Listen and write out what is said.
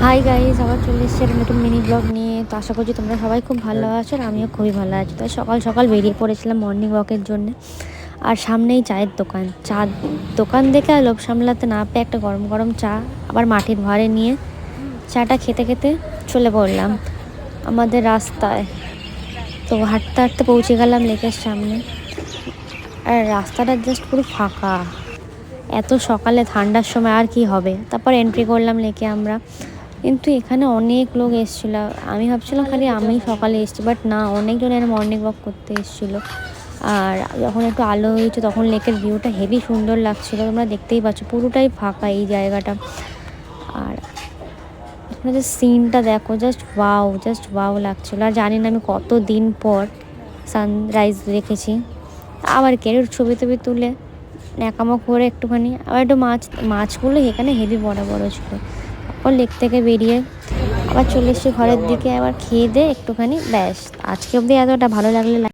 Hi guys, আবার চলে এসেছি একটা নতুন মিনি ব্লগ নিয়ে। তো আশা করছি তোমরা সবাই খুব ভালো আছো আর আমিও খুবই ভালো আছি। তো সকাল সকাল বেরিয়ে পড়েছিলাম মর্নিং ওয়াকের জন্য। আর সামনেই চায়ের দোকান, চা দোকান দেখে আর লোভ সামলাতে না পেয়ে একটা গরম গরম চা আবার মাটির ভাঁড়ে নিয়ে চাটা খেতে খেতে চলে পড়লাম আমাদের রাস্তায়। তো হাঁটতে হাঁটতে পৌঁছে গেলাম লেকের সামনে। আর রাস্তাটা জাস্ট পুরো ফাঁকা, এত সকালে ঠান্ডার সময় আর কি হবে। তারপর এন্ট্রি করলাম লেকে আমরা। কিন্তু এখানে অনেক লোক এসেছিলো। আমি ভাবছিলাম খালি আমি সকালে এসেছি, বাট না, অনেকজন এর মর্নিং ওয়াক করতে এসেছিলো। আর যখন একটু আলো হয়েছে তখন লেকের ভিউটা হেভি সুন্দর লাগছিলো। তোমরা দেখতেই পাচ্ছ পুরোটাই ফাঁকা এই জায়গাটা। আর আপনাদের সিনটা দেখো, জাস্ট ওয়াও লাগছিলো। আর জানি না আমি কত দিন পর সানরাইজ দেখেছি। আবার কেউ ছবি টবি তুলে ন্যাকামো করে একটুখানি আবার একটু মাছগুলো এখানে হেভি বড় বড় ছিল। তারপর লেক থেকে বেরিয়ে আবার চলে এসেছি ঘরের দিকে। আবার খেয়ে দিয়ে একটুখানি ব্যাস, আজকে অবধি এতটা ভালো লাগলে